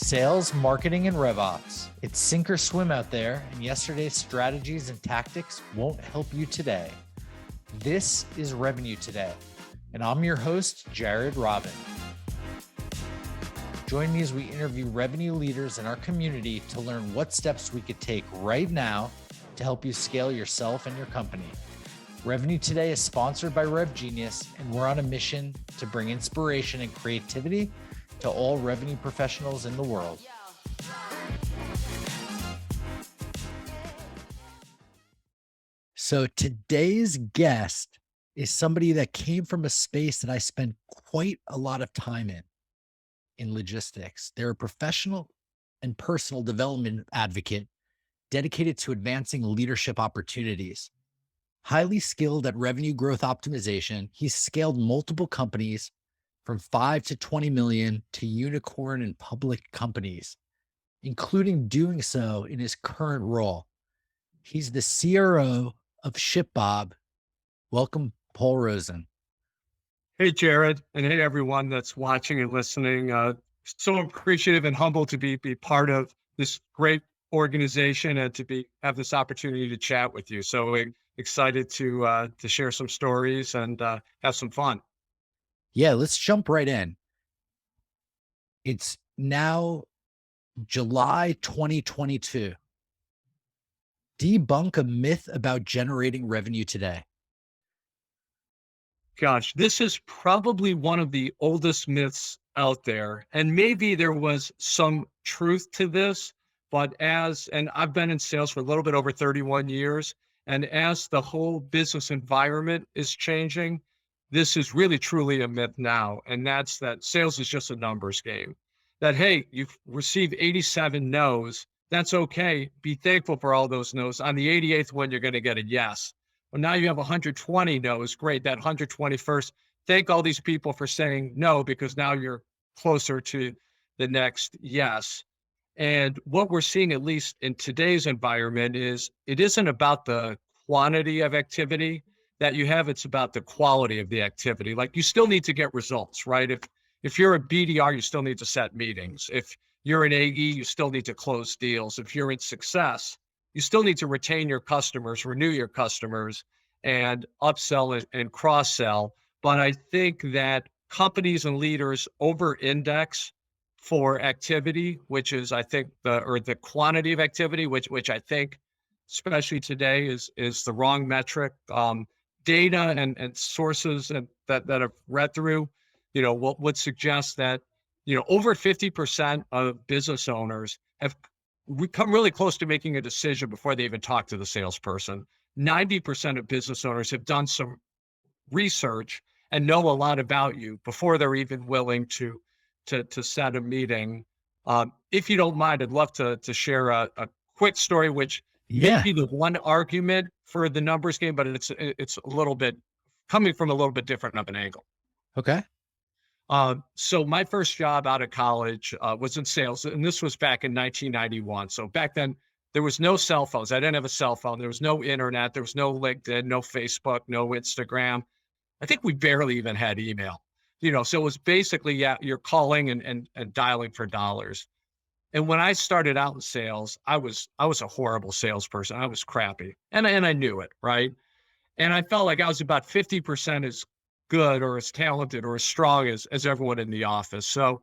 Sales, marketing, and RevOps. It's sink or swim out there, and yesterday's strategies and tactics won't help you today. This is Revenue Today, and I'm your host, Jared Robin. Join me as we interview revenue leaders in our community to learn what steps we could take right now to help you scale yourself and your company. Revenue Today is sponsored by RevGenius, and we're on a mission to bring inspiration and creativity to all revenue professionals in the world. So today's guest is somebody that came from a space that I spent quite a lot of time in logistics. They're a professional and personal development advocate dedicated to advancing leadership opportunities. Highly skilled at revenue growth optimization, he's scaled multiple companies from 5 to 20 million to unicorn and public companies, including doing so in his current role. He's the CRO of ShipBob. Welcome, Paul Rosen. Hey, Jared, and hey, everyone that's watching and listening. So appreciative and humbled to be part of this great organization and to have this opportunity to chat with you. So excited to share some stories and have some fun. Yeah, let's jump right in. It's now July 2022. Debunk a myth about generating revenue today. Gosh, this is probably one of the oldest myths out there. And maybe there was some truth to this, but and I've been in sales for a little bit over 31 years. And as the whole business environment is changing, this is really truly a myth now. And that's that sales is just a numbers game. That, hey, you've received 87 no's. That's okay. Be thankful for all those no's. On the 88th one, you're going to get a yes. Well, now you have 120 no's. Great. That 121st, thank all these people for saying no, because now you're closer to the next yes. And what we're seeing, at least in today's environment, is it isn't about the quantity of activity that you have, it's about the quality of the activity. Like, you still need to get results, right? If you're a BDR, you still need to set meetings. If you're an AE, you still need to close deals. If you're in success, you still need to retain your customers, renew your customers, and upsell and cross-sell. But I think that companies and leaders over-index for activity, which is, I think, the quantity of activity, which I think, especially today, is the wrong metric. Data and sources that I've read through, would suggest that, over 50% of business owners have come really close to making a decision before they even talk to the salesperson. 90% of business owners have done some research and know a lot about you before they're even willing to set a meeting. If you don't mind, I'd love to share a quick story, which may be the one argument for the numbers game, but it's a little bit coming from a little bit different of an angle. Okay. So my first job out of college was in sales, and this was back in 1991. So back then, there was no cell phones. I didn't have a cell phone. There was no internet. There was no LinkedIn, no Facebook, no Instagram. I think we barely even had email. So it was basically, you're calling and dialing for dollars. And when I started out in sales, I was a horrible salesperson. I was crappy, and I knew it, right? And I felt like I was about 50% as good or as talented or as strong as everyone in the office. So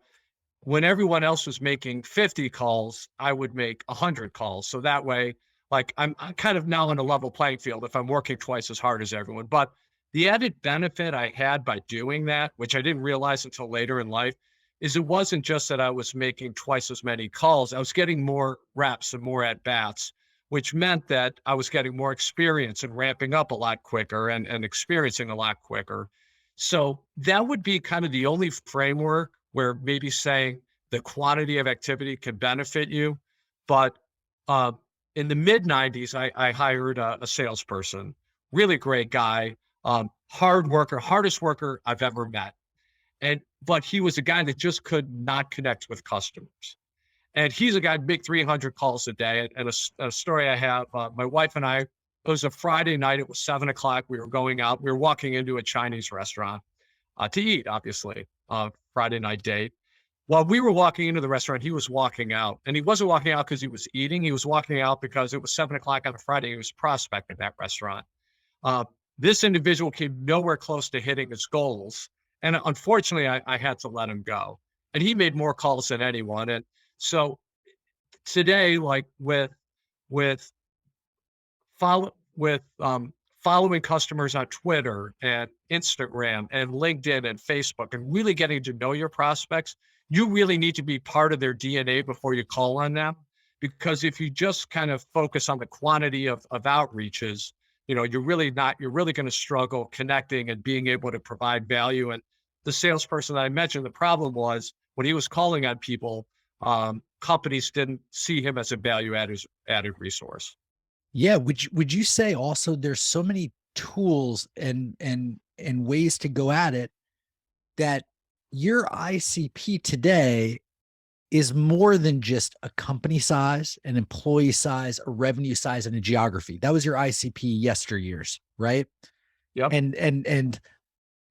when everyone else was making 50 calls, I would make 100 calls. So that way, like, I'm kind of now on a level playing field if I'm working twice as hard as everyone. But the added benefit I had by doing that, which I didn't realize until later in life, is it wasn't just that I was making twice as many calls. I was getting more reps and more at-bats, which meant that I was getting more experience and ramping up a lot quicker and experiencing a lot quicker. So that would be kind of the only framework where maybe saying the quantity of activity can benefit you. But in the mid-90s, I hired a salesperson, really great guy, hard worker, hardest worker I've ever met. But he was a guy that just could not connect with customers. And he's a guy who'd make 300 calls a day. And a story I have, my wife and I, it was a Friday night. It was 7:00. We were going out. We were walking into a Chinese restaurant to eat, obviously, Friday night date. While we were walking into the restaurant, he was walking out, and he wasn't walking out because he was eating. He was walking out because it was 7 o'clock on a Friday. He was prospecting that restaurant. Uh, this individual came nowhere close to hitting his goals. And unfortunately, I had to let him go. And he made more calls than anyone. And so today, like with following customers on Twitter and Instagram and LinkedIn and Facebook and really getting to know your prospects, you really need to be part of their DNA before you call on them. Because if you just kind of focus on the quantity of outreaches, you're really going to struggle connecting and being able to provide value. And the salesperson that I mentioned, the problem was when he was calling on people, companies didn't see him as a added resource. Yeah, would you say also there's so many tools and ways to go at it that your ICP today is more than just a company size, an employee size, a revenue size, and a geography. That was your ICP yesteryears, right? Yep. And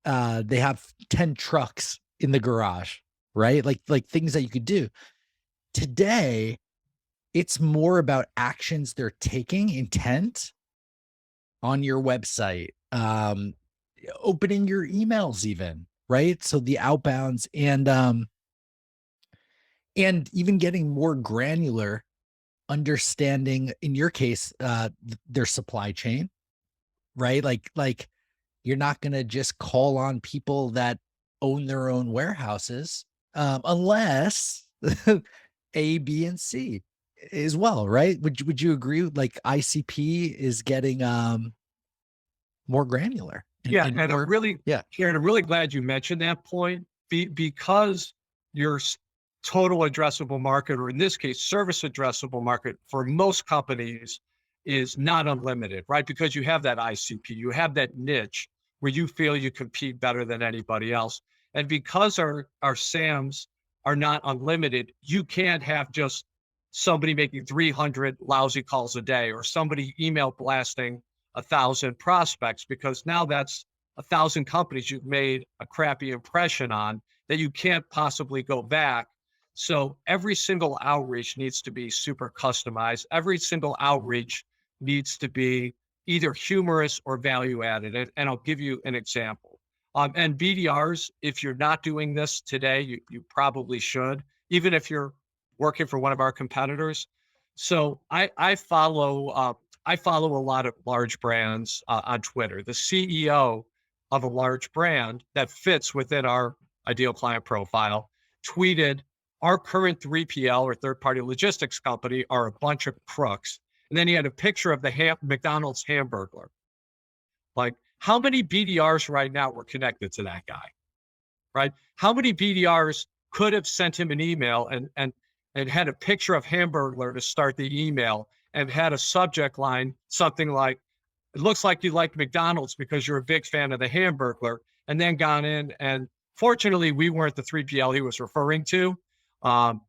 they have 10 trucks in the garage, right? Like things that you could do. Today, it's more about actions they're taking, intent on your website, opening your emails even, right? So the outbounds and even getting more granular, understanding in your case, their supply chain, right? Like you're not going to just call on people that own their own warehouses, unless A, B, and C as well, right? Would you agree? Like ICP is getting more granular Yeah, and and more, yeah, Karen, I'm really glad you mentioned that point because your total addressable market, or in this case, service addressable market for most companies is not unlimited, right? Because you have that ICP, you have that niche where you feel you compete better than anybody else. And because our SAMs are not unlimited, you can't have just somebody making 300 lousy calls a day or somebody email blasting 1,000 prospects, because now that's 1,000 companies you've made a crappy impression on that you can't possibly go back. So every single outreach needs to be super customized. Every single outreach needs to be either humorous or value added. And I'll give you an example. And BDRs, if you're not doing this today, you probably should, even if you're working for one of our competitors. So I follow a lot of large brands on Twitter. The CEO of a large brand that fits within our ideal client profile tweeted, "Our current 3PL or third party logistics company are a bunch of crooks." And then he had a picture of the McDonald's Hamburglar. Like, how many BDRs right now were connected to that guy? Right? How many BDRs could have sent him an email and had a picture of Hamburglar to start the email and had a subject line, something like, "It looks like you like McDonald's because you're a big fan of the Hamburglar," and then gone in and fortunately we weren't the 3PL he was referring to.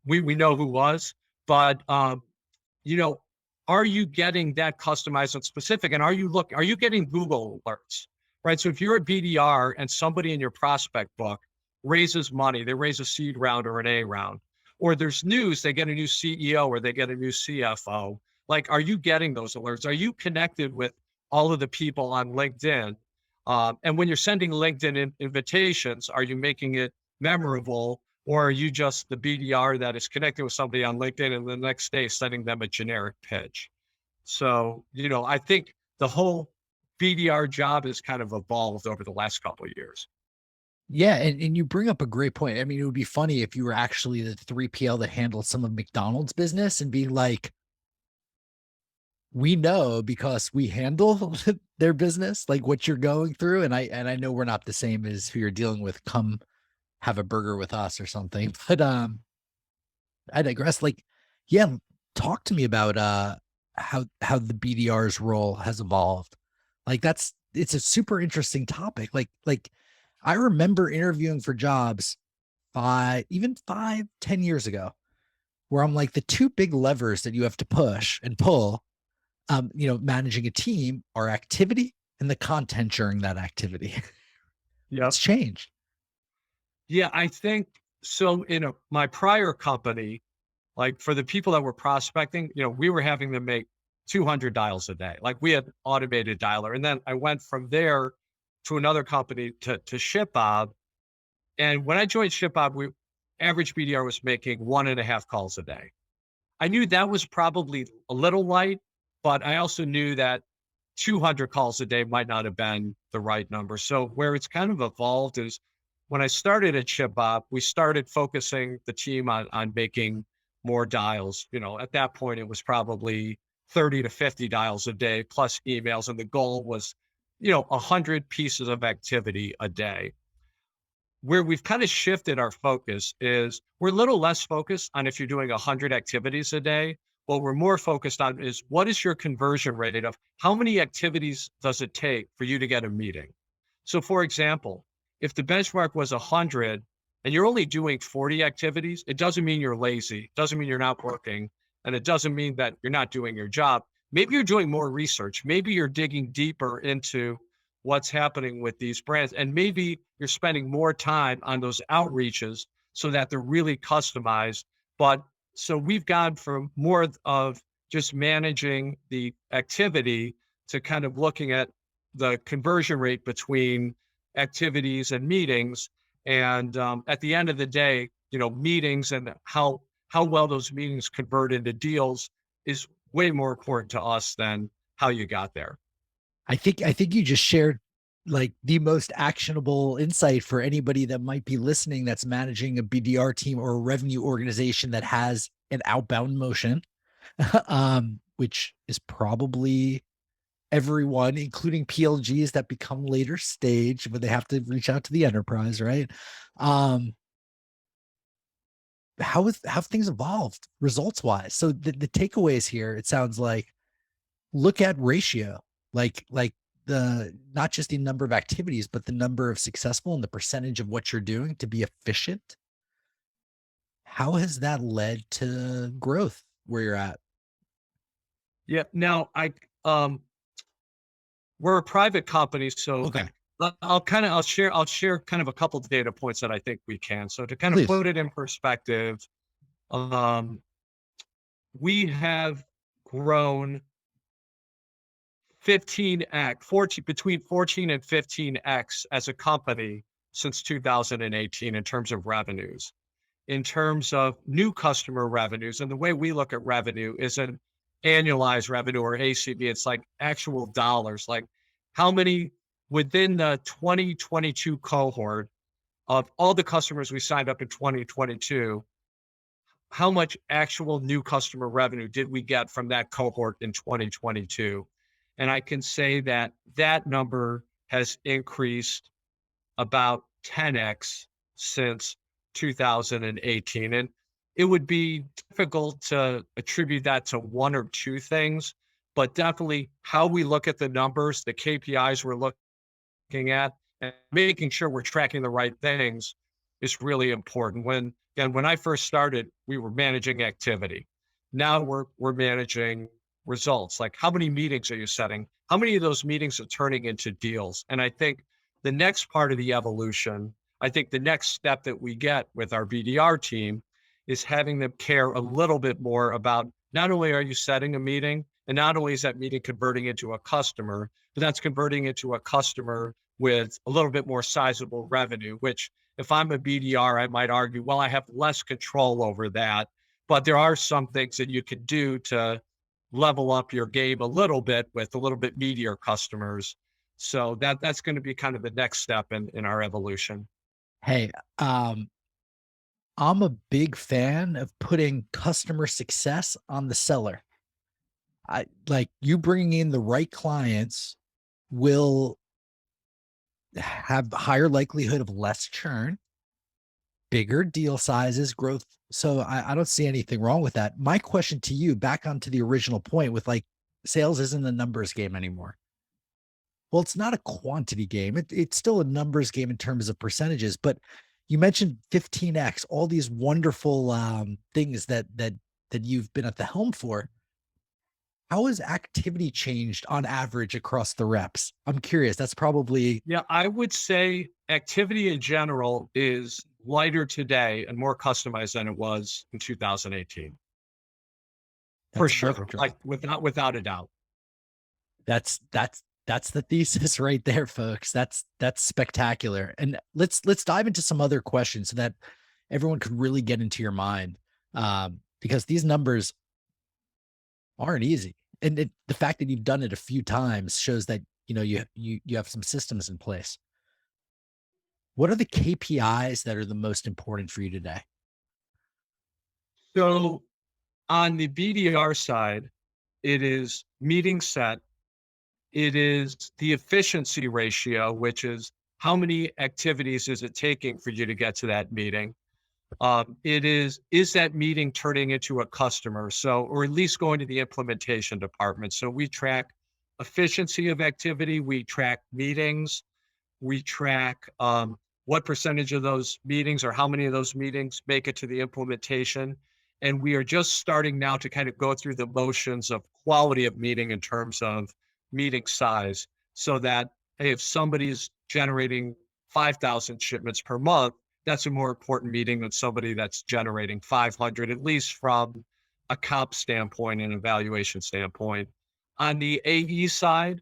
We know who was, but you know, are you getting that customized and specific? And are you getting Google alerts? Right. So if you're a BDR and somebody in your prospect book raises money, they raise a seed round or an A round, or there's news, they get a new CEO or they get a new CFO. Like, are you getting those alerts? Are you connected with all of the people on LinkedIn? And when you're sending LinkedIn invitations, are you making it memorable? Or are you just the BDR that is connecting with somebody on LinkedIn and the next day sending them a generic pitch? So, I think the whole BDR job has kind of evolved over the last couple of years. yeah. And you bring up a great point. I mean, it would be funny if you were actually the 3PL that handled some of McDonald's business and be like, we know because we handle their business, like what you're going through. And I know we're not the same as who you're dealing with. Come have a burger with us or something. But I digress. Like, yeah, talk to me about how the BDR's role has evolved. Like it's a super interesting topic. Like I remember interviewing for jobs even 5, 10 years ago, where I'm like, the two big levers that you have to push and pull, managing a team are activity and the content during that activity. Yep. It's changed. Yeah, I think So in my prior company, like for the people that were prospecting, we were having them make 200 dials a day. Like we had automated dialer. And then I went from there to another company to ShipBob. And when I joined ShipBob, we average BDR was making 1.5 calls a day. I knew that was probably a little light, but I also knew that 200 calls a day might not have been the right number. So where it's kind of evolved is when I started at ShipBob, we started focusing the team on making more dials. At that point, it was probably 30 to 50 dials a day plus emails. And the goal was, 100 pieces of activity a day. Where we've kind of shifted our focus is we're a little less focused on if you're doing 100 activities a day. What we're more focused on is what is your conversion rate of how many activities does it take for you to get a meeting? So, for example, if the benchmark was 100 and you're only doing 40 activities, it doesn't mean you're lazy, it doesn't mean you're not working, and it doesn't mean that you're not doing your job. Maybe you're doing more research. Maybe you're digging deeper into what's happening with these brands. And maybe you're spending more time on those outreaches so that they're really customized. But so we've gone from more of just managing the activity to kind of looking at the conversion rate between activities and meetings. And at the end of the day, meetings and how well those meetings convert into deals is way more important to us than how you got there. I think you just shared like the most actionable insight for anybody that might be listening that's managing a BDR team or a revenue organization that has an outbound motion, which is probably everyone, including PLGs that become later stage, but they have to reach out to the enterprise, right? Um, how have things evolved results wise? So the takeaways here, it sounds like look at ratio, like the not just the number of activities, but the number of successful and the percentage of what you're doing to be efficient. How has that led to growth where you're at? Yeah. Now we're a private company, so Okay, I'll share kind of a couple of data points that I think we can. So to kind of please. put it in perspective, um, we have grown 15x, 14 between 14 and 15x as a company since 2018 in terms of revenues. In terms of new customer revenues, and the way we look at revenue isn't annualized revenue or ACV, it's like actual dollars, like how many within the 2022 cohort of all the customers we signed up in 2022, how much actual new customer revenue did we get from that cohort in 2022? And I can say that that number has increased about 10x since 2018. And it would be difficult to attribute that to one or two things, but definitely how we look at the numbers, the KPIs we're looking at, and making sure we're tracking the right things is really important. When I first started, we were managing activity. Now we're managing results. Like how many meetings are you setting? How many of those meetings are turning into deals? And I think the next part of the evolution, I think the next step that we get with our BDR team is having them care a little bit more about not only are you setting a meeting, and not only is that meeting converting into a customer, but that's converting into a customer with a little bit more sizable revenue, which if I'm a BDR, I might argue, well, I have less control over that. But there are some things that you can do to level up your game a little bit with a little bit meatier customers. So that's going to be kind of the next step in our evolution. Hey, I'm a big fan of putting customer success on the seller. I like you bringing in the right clients will have higher likelihood of less churn, bigger deal sizes, growth. So I don't see anything wrong with that. My question to you, back onto the original point with like sales isn't a numbers game anymore. Well, it's not a quantity game. It's still a numbers game in terms of percentages, but you mentioned 15x, all these wonderful things that you've been at the helm for. How has activity changed on average across the reps? I'm curious. That's probably Yeah, I would say activity in general is lighter today and more customized than it was in 2018. For That's a mic sure, drop. like without a doubt. That's the thesis right there, folks. That's spectacular. And let's dive into some other questions so that everyone could really get into your mind, because these numbers aren't easy. And the fact that you've done it a few times shows that you have some systems in place. What are the KPIs that are the most important for you today? So on the BDR side, it is meeting set. It is the efficiency ratio, which is how many activities is it taking for you to get to that meeting? Is that meeting turning into a customer? So, or at least going to the implementation department. So we track efficiency of activity, we track meetings, we track what percentage of those meetings or how many of those meetings make it to the implementation. And we are just starting now to kind of go through the motions of quality of meeting in terms of meeting size, so that, hey, if somebody's generating 5,000 shipments per month, that's a more important meeting than somebody that's generating 500, at least from a comp standpoint and evaluation standpoint. On the AE side,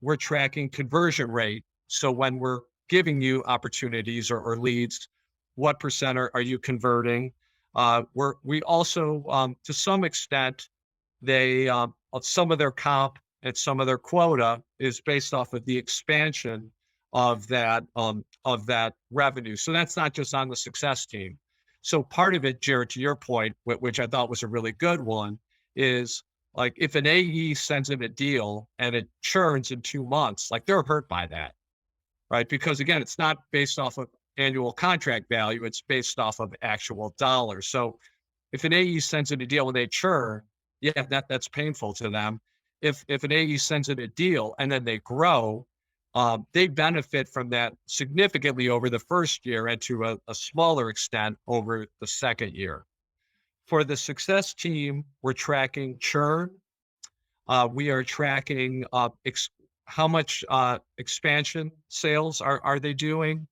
we're tracking conversion rate. So when we're giving you opportunities or leads, what percent are you converting? We also, to some extent, some of their comp and some of their quota is based off of the expansion of that revenue. So that's not just on the success team. So part of it, Jared, to your point, which I thought was a really good one, is like if an AE sends in a deal and it churns in 2 months, like they're hurt by that, right? Because again, it's not based off of annual contract value, it's based off of actual dollars. So if an AE sends in a deal and they churn, yeah, that's painful to them. If an AE sends in a deal and then they grow, they benefit from that significantly over the first year and to a smaller extent over the second year. For the success team, we're tracking churn. We are tracking how much expansion sales are they doing.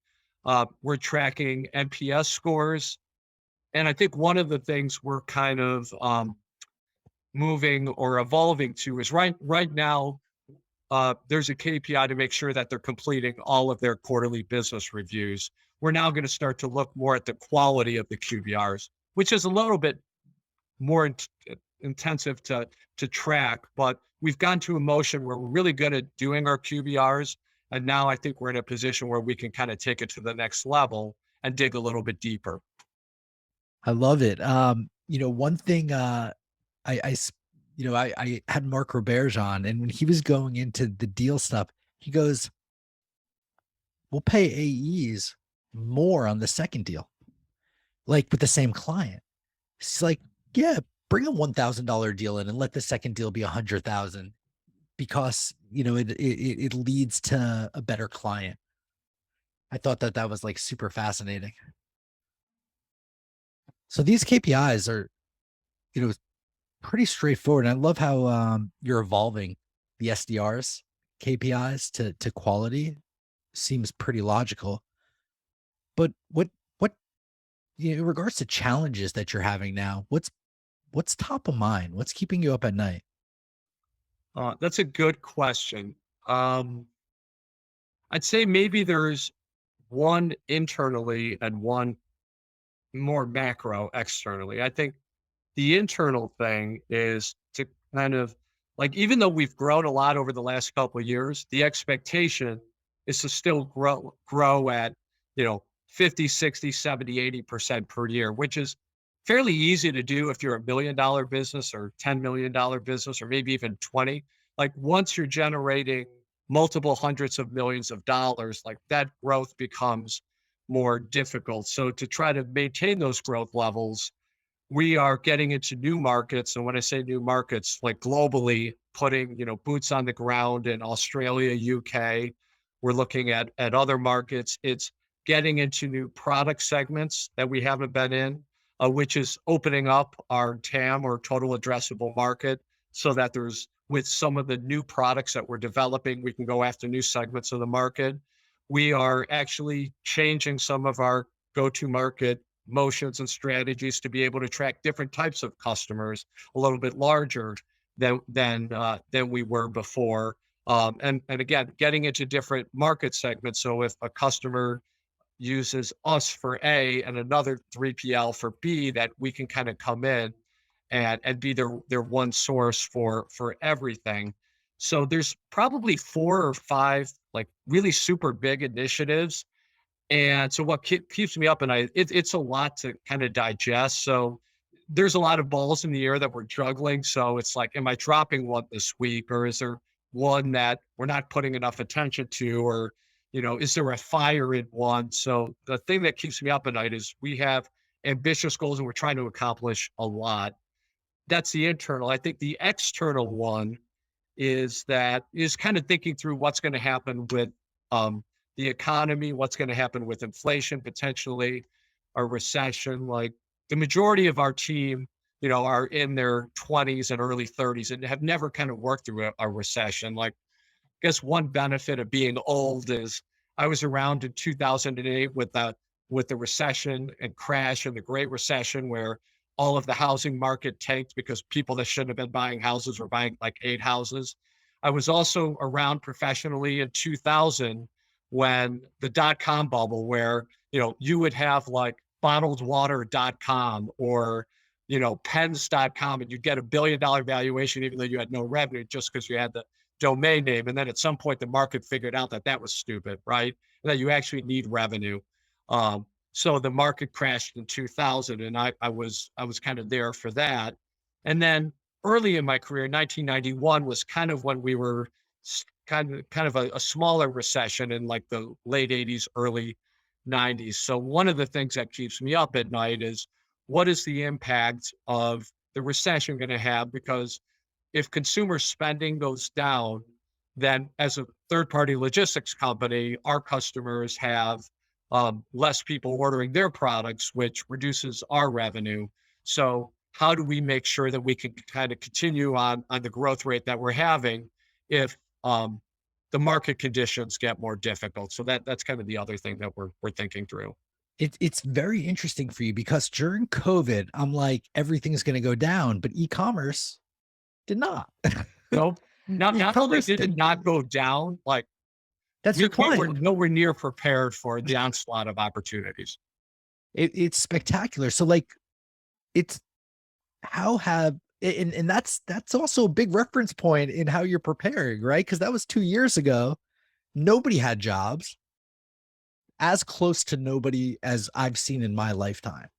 We're tracking NPS scores. And I think one of the things we're kind of moving or evolving to is right now, there's a KPI to make sure that they're completing all of their quarterly business reviews. We're now going to start to look more at the quality of the QBRs, which is a little bit more intensive to track, but we've gone to a motion where we're really good at doing our QBRs. And now I think we're in a position where we can kind of take it to the next level and dig a little bit deeper. I love it. One thing I, I s- I had Mark Roberge on, and when he was going into the deal stuff, he goes, "We'll pay AEs more on the second deal, like with the same client." He's like, "Yeah, bring a $1,000 deal in and let the second deal be 100,000 because it leads to a better client." I thought that was like super fascinating. So these KPIs are, you know, pretty straightforward. And I love how you're evolving the SDRs KPIs to quality. Seems pretty logical. But what in regards to challenges that you're having now, what's top of mind? What's keeping you up at night? That's a good question. Um, I'd say maybe there's one internally and one more macro externally. I think the internal thing is to kind of like, even though we've grown a lot over the last couple of years, the expectation is to still grow at, 50, 60, 70, 80% per year, which is fairly easy to do if you're $1 million business or $10 million business, or maybe even 20. Like once you're generating multiple hundreds of millions of dollars, like that growth becomes more difficult. So to try to maintain those growth levels, we are getting into new markets. And when I say new markets, like globally, putting, boots on the ground in Australia, UK, we're looking at other markets. It's getting into new product segments that we haven't been in, which is opening up our TAM or total addressable market, so that with some of the new products that we're developing, we can go after new segments of the market. We are actually changing some of our go-to-market motions and strategies to be able to attract different types of customers a little bit larger than we were before. And again, getting into different market segments. So if a customer uses us for A and another 3PL for B, that we can kind of come in and be their one source for everything. So there's probably 4 or 5 like really super big initiatives. And so what keeps me up at night, it's a lot to kind of digest. So there's a lot of balls in the air that we're juggling. So it's like, am I dropping one this week, or is there one that we're not putting enough attention to, or is there a fire in one? So the thing that keeps me up at night is we have ambitious goals and we're trying to accomplish a lot. That's the internal. I think the external one is kind of thinking through what's going to happen with um, the economy, what's going to happen with inflation, potentially a recession. Like the majority of our team, are in their 20s and early 30s and have never kind of worked through a recession. Like guess one benefit of being old is I was around in 2008 with the recession and crash and the Great Recession, where all of the housing market tanked because people that shouldn't have been buying houses were buying like 8 houses. I was also around professionally in 2000 when the dot-com bubble, where you would have like bottled water.com or pens.com, and you'd get $1 billion valuation even though you had no revenue just because you had the domain name. And then at some point, the market figured out that that was stupid, right? And that you actually need revenue. So the market crashed in 2000, and I was kind of there for that. And then early in my career, 1991 was kind of when we were kind of a smaller recession in like the late 80s, early 90s. So one of the things that keeps me up at night is what is the impact of the recession going to have? Because if consumer spending goes down, then as a third party logistics company, our customers have less people ordering their products, which reduces our revenue. So, how do we make sure that we can kind of continue on the growth rate that we're having if the market conditions get more difficult? So that's kind of the other thing that we're thinking through. It's very interesting for you because during COVID, I'm like, everything's going to go down, but e-commerce did not. No, not only E-commerce did it did not go down, like That's we were wild. nowhere near prepared for the onslaught of opportunities. It's spectacular. So like it's how have and that's also a big reference point in how you're preparing, right? Because that was 2 years ago. Nobody had jobs, as close to nobody as I've seen in my lifetime,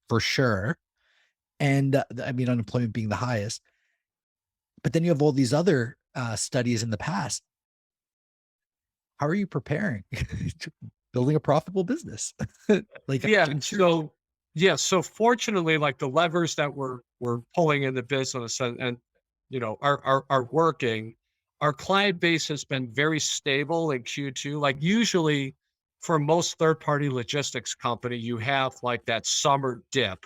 for sure. And I mean, unemployment being the highest. But then you have all these other studies in the past. How are you preparing? Building a profitable business. Like, Yeah, I'm sure. so fortunately, like the levers that we're pulling in the business and are working. Our client base has been very stable in Q2. Like usually for most third-party logistics company, you have like that summer dip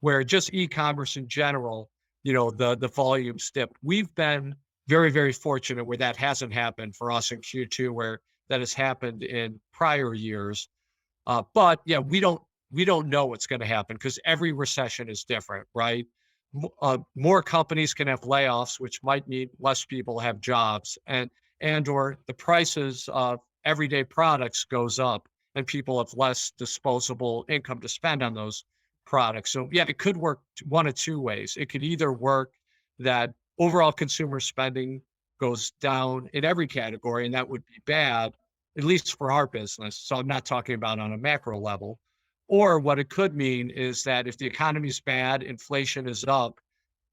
where just e-commerce in general, the volumes dip. We've been very, very fortunate where that hasn't happened for us in Q2, where that has happened in prior years. But yeah, we don't know what's going to happen because every recession is different, right? More companies can have layoffs, which might mean less people have jobs, and or the prices of everyday products goes up, and people have less disposable income to spend on those products. So yeah, it could work one of two ways. It could either work that overall consumer spending goes down in every category, and that would be bad, at least for our business. So I'm not talking about on a macro level. Or what it could mean is that if the economy is bad, inflation is up,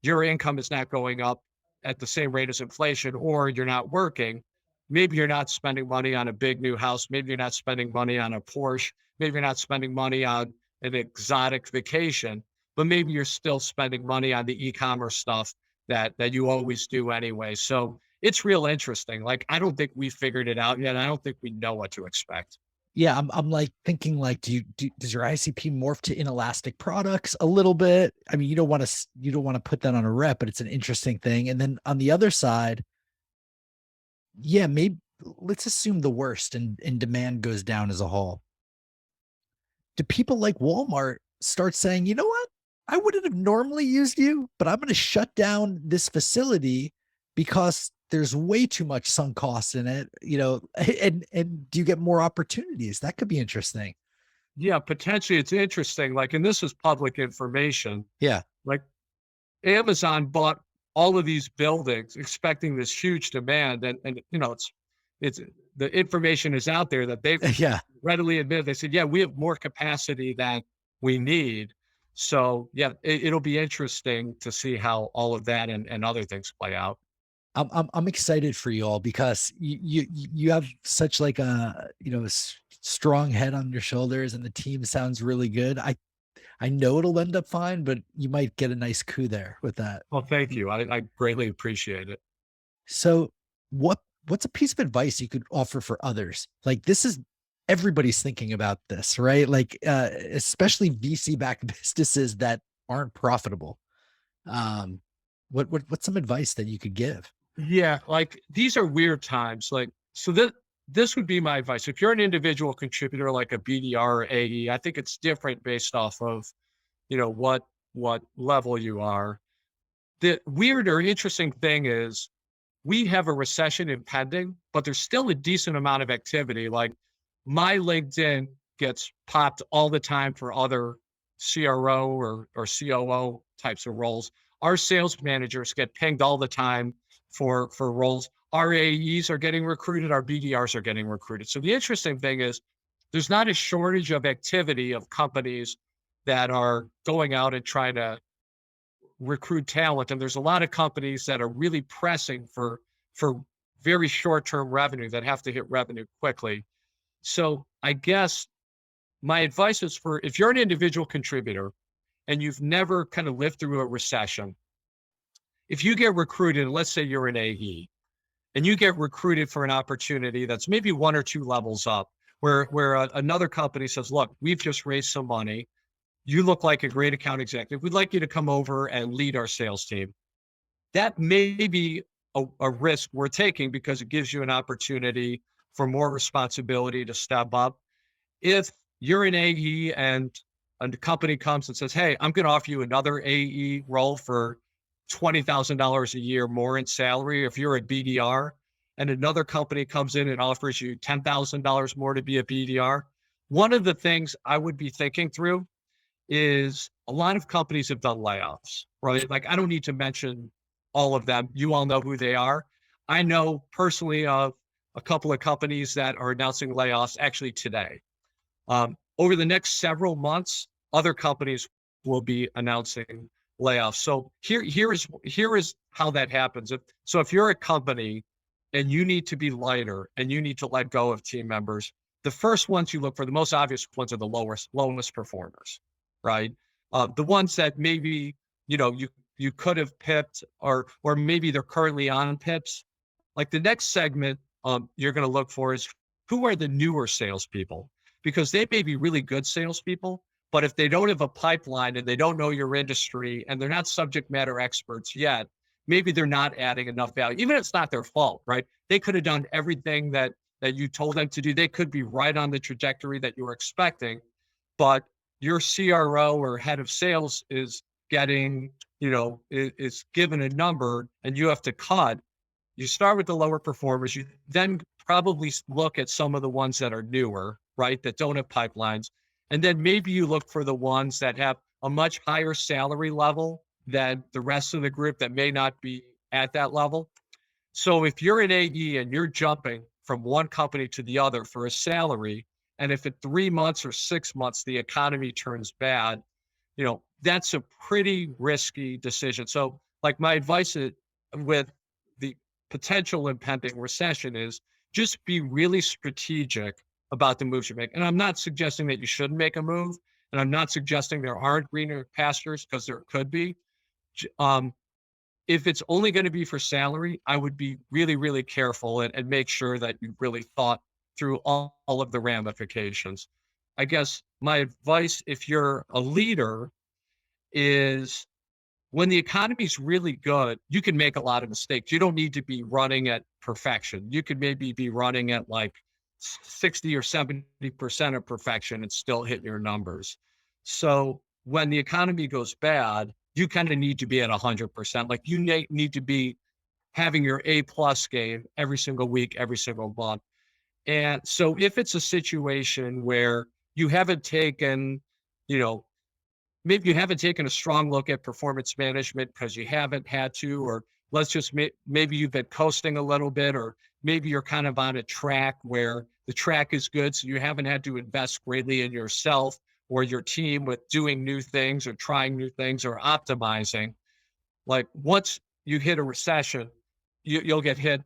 your income is not going up at the same rate as inflation, or you're not working. Maybe you're not spending money on a big new house. Maybe you're not spending money on a Porsche. Maybe you're not spending money on an exotic vacation, but maybe you're still spending money on the e-commerce stuff that you always do anyway. So it's real interesting. Like I don't think we figured it out yet. I don't think we know what to expect. Yeah, I'm like thinking like, does your ICP morph to inelastic products a little bit? I mean, you don't want to put that on a rep, but it's an interesting thing. And then on the other side, yeah, maybe let's assume the worst and demand goes down as a whole. do people like Walmart start saying, you know what? I wouldn't have normally used you, but I'm going to shut down this facility because there's way too much sunk costs in it, and do you get more opportunities? That could be interesting. Yeah, potentially it's interesting. Like, and this is public information. Yeah. Like Amazon bought all of these buildings expecting this huge demand. And it's the information is out there that they've Yeah. readily admitted. They said, yeah, we have more capacity than we need. So yeah, it'll be interesting to see how all of that and other things play out. I'm excited for you all because you have such like a strong head on your shoulders, and the team sounds really good. I know it'll end up fine, but you might get a nice coup there with that. Well, thank you. I greatly appreciate it. So what's a piece of advice you could offer for others? Like this is everybody's thinking about this, right? Like especially VC backed businesses that aren't profitable. Um what's some advice that you could give? Yeah, like these are weird times. Like, so this would be my advice. If you're an individual contributor like a BDR or AE, I think it's different based off of, what level you are. The weird or interesting thing is we have a recession impending, but there's still a decent amount of activity. Like my LinkedIn gets popped all the time for other CRO or COO types of roles. Our sales managers get pinged all the time for roles. Our AEs are getting recruited, our BDRs are getting recruited. So the interesting thing is there's not a shortage of activity of companies that are going out and trying to recruit talent. And there's a lot of companies that are really pressing for very short-term revenue that have to hit revenue quickly. So I guess my advice is for if you're an individual contributor and you've never kind of lived through a recession, if you get recruited, let's say you're an AE, and you get recruited for an opportunity that's maybe one or two levels up, where another company says, "Look, we've just raised some money. You look like a great account executive. We'd like you to come over and lead our sales team." That may be a risk we're taking because it gives you an opportunity for more responsibility to step up. If you're an AE and a company comes and says, "Hey, I'm going to offer you another AE role for $20,000 a year more in salary," if you're a BDR and another company comes in and offers you $10,000 more to be a BDR, one of the things I would be thinking through is a lot of companies have done layoffs, right? Like I don't need to mention all of them. You all know who they are. I know personally of a couple of companies that are announcing layoffs actually today. Over the next several months, other companies will be announcing layoffs. So here is how that happens. If you're a company and you need to be lighter and you need to let go of team members, the first ones you look for, the most obvious ones are the lowest performers, right? The ones that maybe you could have pipped, or maybe they're currently on pips. Like the next segment you're going to look for is who are the newer salespeople, because they may be really good salespeople, but if they don't have a pipeline and they don't know your industry and they're not subject matter experts yet, maybe they're not adding enough value. Even if it's not their fault, right? They could have done everything that you told them to do. They could be right on the trajectory that you were expecting, but your CRO or head of sales is getting, is given a number and you have to cut. You start with the lower performers. You then probably look at some of the ones that are newer, right? That don't have pipelines. And then maybe you look for the ones that have a much higher salary level than the rest of the group that may not be at that level. So if you're an AE and you're jumping from one company to the other for a salary, and if in 3 months or 6 months the economy turns bad, that's a pretty risky decision. So, like my advice with the potential impending recession is just be really strategic about the moves you make. And I'm not suggesting that you shouldn't make a move, and I'm not suggesting there aren't greener pastures because there could be. Um, if it's only going to be for salary, I would be really, really careful and make sure that you really thought through all of the ramifications. I guess my advice, if you're a leader, is when the economy's really good, you can make a lot of mistakes. You don't need to be running at perfection. You could maybe be running at like 60 or 70% of perfection and still hit your numbers. So when the economy goes bad, you kind of need to be at 100%. Like you need to be having your A plus game every single week, every single month. And so if it's a situation where you haven't taken, you know, maybe you haven't taken a strong look at performance management because you haven't had to, or let's just maybe you've been coasting a little bit, or maybe you're kind of on a track where the track is good. So you haven't had to invest greatly in yourself or your team with doing new things or trying new things or optimizing. Like once you hit a recession, you'll get hit.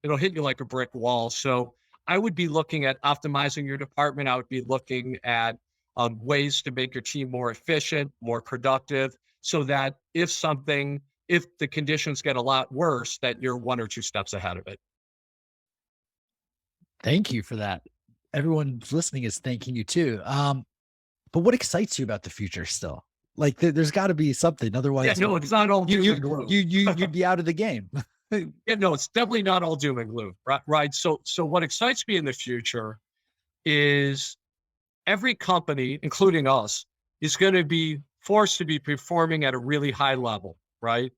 It'll hit you like a brick wall. So I would be looking at optimizing your department. I would be looking at ways to make your team more efficient, more productive, so that if the conditions get a lot worse, that you're one or two steps ahead of it. Thank you for that. Everyone listening is thanking you too. But what excites you about the future still? Like there's got to be something. Yeah, Otherwise, no, it's not all you doom you and gloom. you'd be out of the game. Yeah, no, it's definitely not all doom and gloom. Right, right. So what excites me in the future is every company, including us, is going to be forced to be performing at a really high level, right?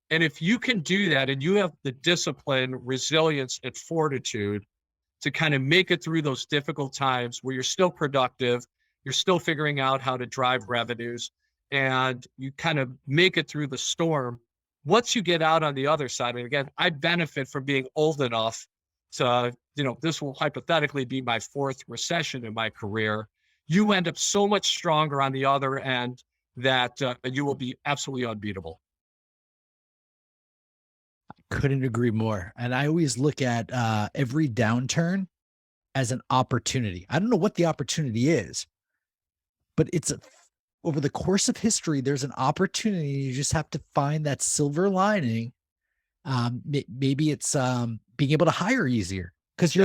And if you can do that and you have the discipline, resilience, and fortitude to kind of make it through those difficult times where you're still productive, you're still figuring out how to drive revenues, and you kind of make it through the storm. Once you get out on the other side, and again, I benefit from being old enough to, this will hypothetically be my fourth recession in my career. You end up so much stronger on the other end that you will be absolutely unbeatable. Couldn't agree more. And I always look at every downturn as an opportunity. I don't know what the opportunity is, but over the course of history, there's an opportunity. You just have to find that silver lining. Maybe it's being able to hire easier because Yeah.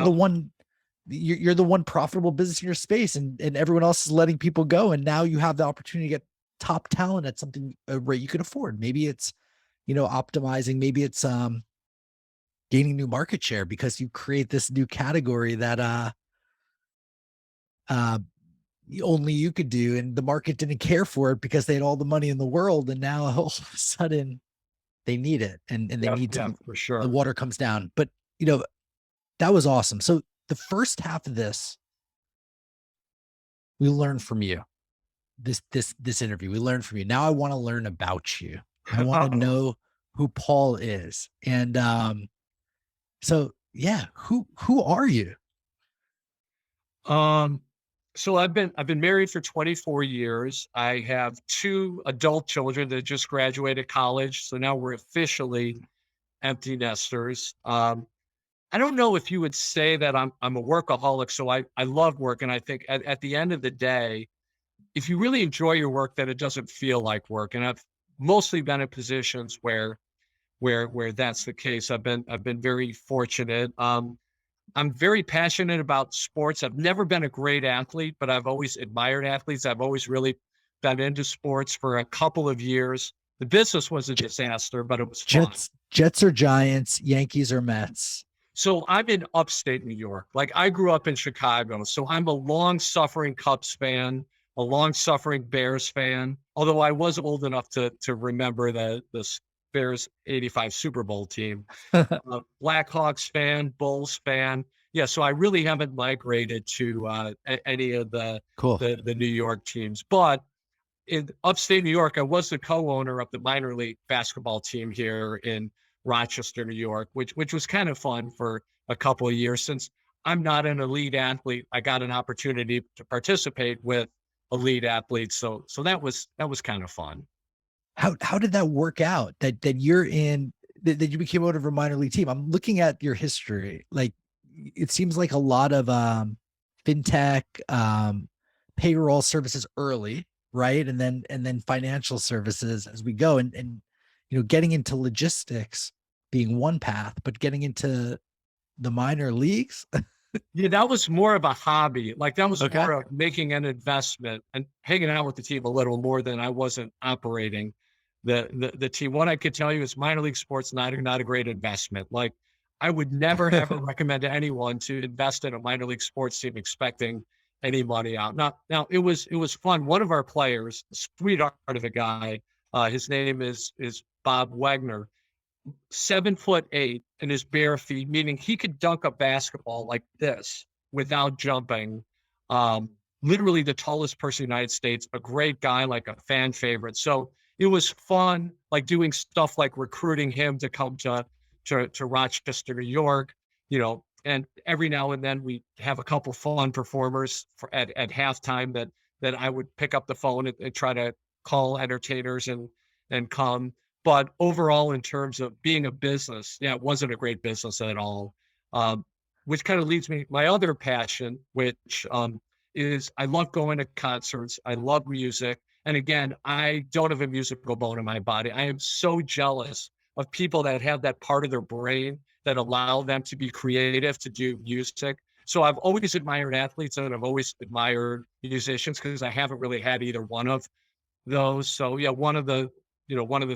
you're the one profitable business in your space, and everyone else is letting people go. And now you have the opportunity to get top talent at something a rate you can afford. Maybe it's, optimizing. Maybe it's gaining new market share because you create this new category that uh only you could do, and the market didn't care for it because they had all the money in the world, and now all of a sudden they need it, and they Yeah, need yeah, to, for the sure. water comes down. But you know that was awesome. So the first half of this, we learned from you. This interview, we learned from you. Now I want to learn about you. I want to Uh-oh. know who Paul is. And so yeah, who are you? Um, so I've been married for 24 years. I have two adult children that just graduated college. So now we're officially empty nesters. I don't know if you would say that I'm a workaholic. So I love work. And I think at the end of the day, if you really enjoy your work, then it doesn't feel like work. And I've mostly been in positions where that's the case. I've been very fortunate. I'm very passionate about sports. I've never been a great athlete, but I've always admired athletes. I've always really been into sports for a couple of years. The business was a J- disaster, but it was fun. Jets or Giants, Yankees or Mets? So I'm in upstate New York. Like I grew up in Chicago. So I'm a long suffering Cubs fan, a long suffering Bears fan. Although I was old enough to remember the Bears 85 Super Bowl team. Blackhawks fan, Bulls fan. Yeah, so I really haven't migrated to any of the, Cool. the New York teams. But in upstate New York, I was the co-owner of the minor league basketball team here in Rochester, New York, which was kind of fun for a couple of years. Since I'm not an elite athlete, I got an opportunity to participate with elite athletes. So that was kind of fun. How did that work out? That you became owner of a minor league team. I'm looking at your history. Like it seems like a lot of fintech, payroll services early, right? And then financial services as we go. And getting into logistics being one path, but getting into the minor leagues. Yeah, that was more of a hobby. Like that was Okay. more of making an investment and hanging out with the team a little more than I wasn't operating the team. What I could tell you is minor league sports not a great investment. Like I would never ever recommend to anyone to invest in a minor league sports team expecting any money out. Now it was fun. One of our players, sweetheart of a guy, his name is Bob Wagner, 7'8" in his bare feet, meaning he could dunk a basketball like this without jumping. Um, Literally the tallest person in the United States, a great guy, like a fan favorite. So it was fun, like doing stuff like recruiting him to come to Rochester, New York, and every now and then we have a couple fun performers at halftime that I would pick up the phone and try to call entertainers and come. But overall, in terms of being a business, yeah, it wasn't a great business at all. Um, which kind of leads me my other passion, which is I love going to concerts. I love music. And again, I don't have a musical bone in my body. I am so jealous of people that have that part of their brain that allow them to be creative, to do music. So I've always admired athletes and I've always admired musicians because I haven't really had either one of those. So yeah, one of the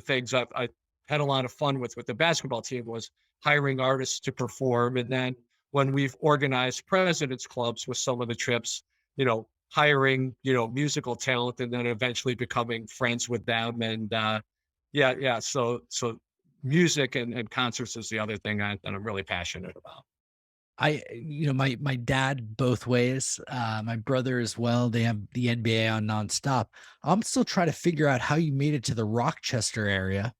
things I had a lot of fun with the basketball team was hiring artists to perform, and then when we've organized presidents clubs with some of the trips, hiring musical talent, and then eventually becoming friends with them, and yeah. So music and concerts is the other thing that I'm really passionate about. My dad both ways, my brother as well. They have the NBA on nonstop. I'm still trying to figure out how you made it to the Rochester area.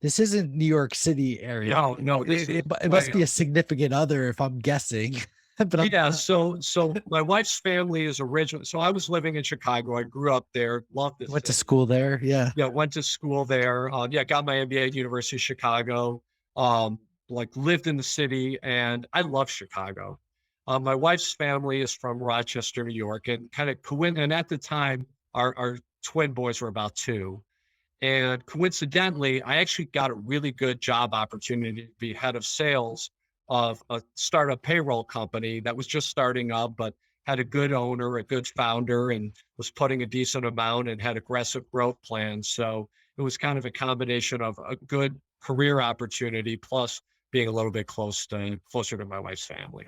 This isn't New York City area. No, no, this is It must way be a significant other if I'm guessing. But Yeah, so my wife's family is original. So I was living in Chicago. I grew up there, loved the went to city. school there. Yeah. Yeah, went to school there. Yeah, got my MBA at University of Chicago. Like lived in the city, and I love Chicago. My wife's family is from Rochester, New York, and kind of and at the time, our twin boys were about two. And coincidentally, I actually got a really good job opportunity to be head of sales of a startup payroll company that was just starting up, but had a good owner, a good founder, and was putting a decent amount and had aggressive growth plans. So it was kind of a combination of a good career opportunity plus being a little bit closer to my wife's family.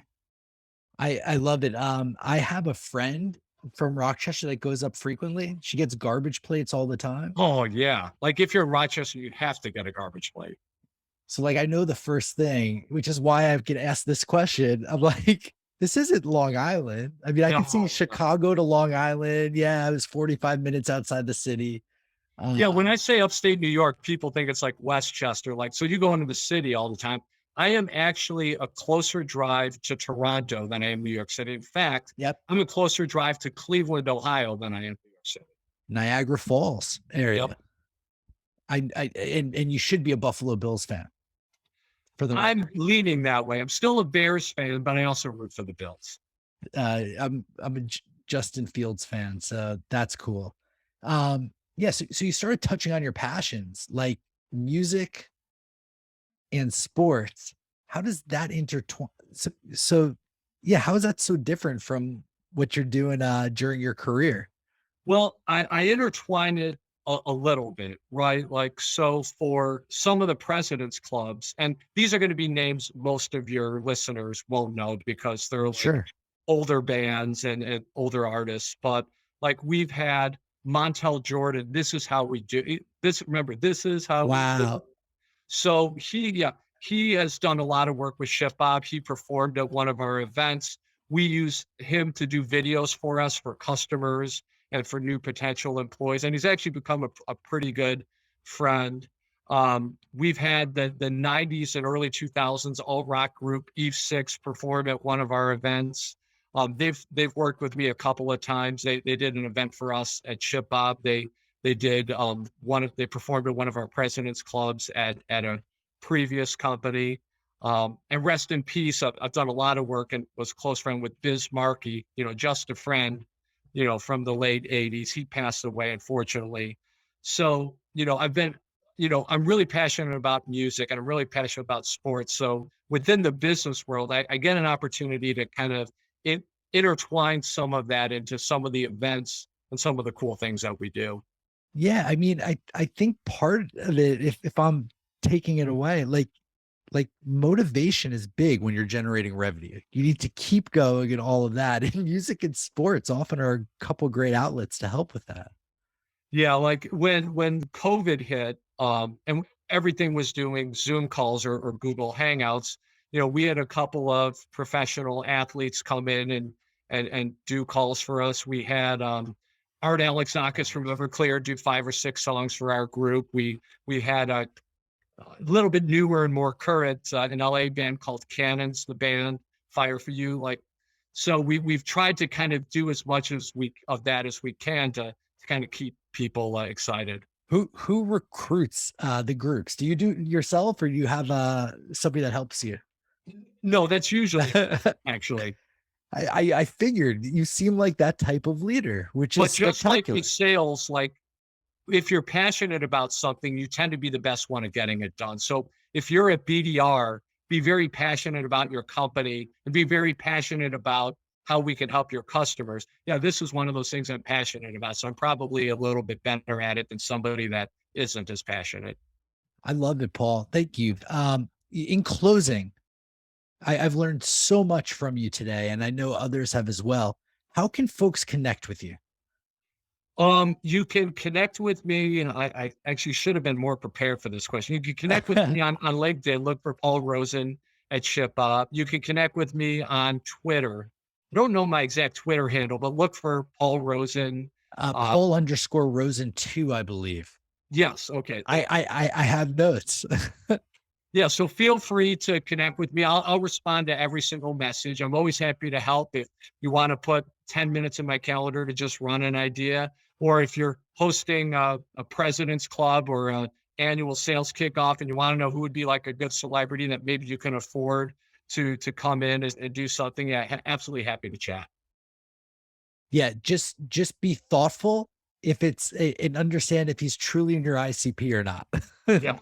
I love it. I have a friend from Rochester that goes up frequently. She gets garbage plates all the time. Oh yeah. Like if you're in Rochester, you have to get a garbage plate. So like I know the first thing, which is why I get asked this question. I'm like, this isn't Long Island. I mean, I can see No, no. Chicago to Long Island. Yeah, it was 45 minutes outside the city. Yeah, when I Um, say upstate New York, people think it's like Westchester. Like, so you go into the city all the time. I am actually a closer drive to Toronto than I am New York City. In fact, yep, I'm a closer drive to Cleveland, Ohio than I am New York City. Niagara Falls Yep. area. And you should be a Buffalo Bills fan for the I'm record. leaning that way. I'm still a Bears fan, but I also root for the Bills. I'm a Justin Fields fan, so that's cool. Yeah, so you started touching on your passions like music and sports. How does that intertwine? So yeah, how is that so different from what you're doing during your career? Well, I intertwine it a little bit, right? Like, so for some of the presidents clubs, and these are going to be names most of your listeners won't know because they're like Sure. older bands and older artists, but like we've had Montel Jordan. This is how we do it. This, remember, this is how we do. Wow. So he has done a lot of work with ShipBob. He performed at one of our events. We use him to do videos for us for customers and for new potential employees. And he's actually become a pretty good friend. We've had the 90s and early 2000s alt rock group Eve Six perform at one of our events. They've worked with me a couple of times. They did an event for us at ShipBob. They did they performed at one of our presidents clubs at a previous company. And rest in peace. I've done a lot of work and was close friend with Biz Markie, just a friend, from the late 80s. He passed away, unfortunately. So, I'm really passionate about music and I'm really passionate about sports. So within the business world, I get an opportunity to kind of in, intertwine some of that into some of the events and some of the cool things that we do. Yeah, I mean, I think part of it, if I'm taking it away, like like motivation is big when you're generating revenue. You need to keep going and all of that. And music and sports often are a couple great outlets to help with that. Yeah, like when COVID hit, and everything was doing Zoom calls or Google Hangouts, we had a couple of professional athletes come in and do calls for us. We had Art Alexakis from Everclear do 5 or 6 songs for our group. We had a little bit newer and more current, an LA band called Cannons, the band Fire for You. Like, so we've tried to kind of do as much as we of that as we can to kind of keep people excited. Who recruits the groups? Do you do it yourself or do you have somebody that helps you? No, that's usually I, actually, I figured you seem like that type of leader, which is but just like with spectacular. sales, like if you're passionate about something, you tend to be the best one at getting it done. So if you're at BDR, be very passionate about your company and be very passionate about how we can help your customers. Yeah, this is one of those things I'm passionate about. So I'm probably a little bit better at it than somebody that isn't as passionate. I love it, Paul. Thank you. In closing, I've learned so much from you today, and I know others have as well. How can folks connect with you? You can connect with me, and I actually should have been more prepared for this question. You can connect with me on LinkedIn. Look for Paul Rosen at ShipBob. You can connect with me on Twitter. I don't know my exact Twitter handle, but look for Paul Rosen. Uh, Paul underscore Rosen 2, I believe. yes, okay. I have notes. Yeah, so feel free to connect with me. I'll respond to every single message. I'm always happy to help if you want to put 10 minutes in my calendar to just run an idea, or if you're hosting a president's club or an annual sales kickoff and you want to know who would be like a good celebrity that maybe you can afford to come in and do something. Yeah, absolutely happy to chat. Yeah, just be thoughtful if and understand if he's truly in your ICP or not. Yeah,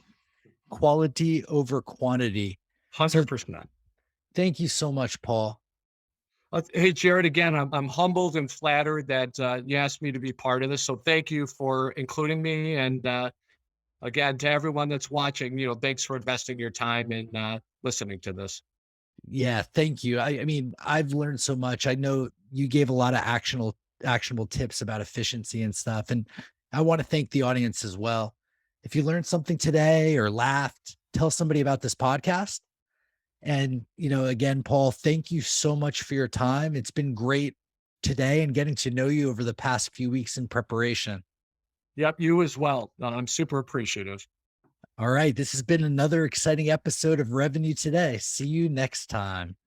Quality over quantity. So 100%. thank you so much, Paul. Hey, Jared, again, I'm humbled and flattered that you asked me to be part of this. So thank you for including me. And again, to everyone that's watching, thanks for investing your time in listening to this. Yeah, thank you. I mean, I've learned so much. I know you gave a lot of actionable tips about efficiency and stuff. And I want to thank the audience as well. If you learned something today or laughed, tell somebody about this podcast. And, again, Paul, thank you so much for your time. It's been great today and getting to know you over the past few weeks in preparation. Yep, you as well. I'm super appreciative. All right. This has been another exciting episode of Revenue Today. See you next time.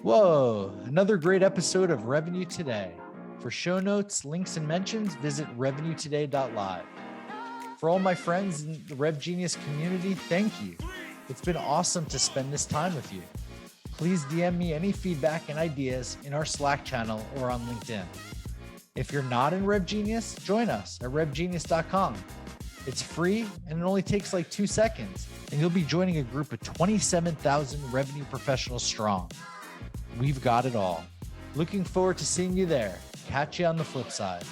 Whoa, another great episode of Revenue Today. For show notes, links, and mentions, visit revenuetoday.live. For all my friends in the Rev Genius community, thank you. It's been awesome to spend this time with you. Please DM me any feedback and ideas in our Slack channel or on LinkedIn. If you're not in Rev Genius, join us at revgenius.com. It's free and it only takes like 2 seconds, and you'll be joining a group of 27,000 revenue professionals strong. We've got it all. Looking forward to seeing you there. Catch you on the flip side.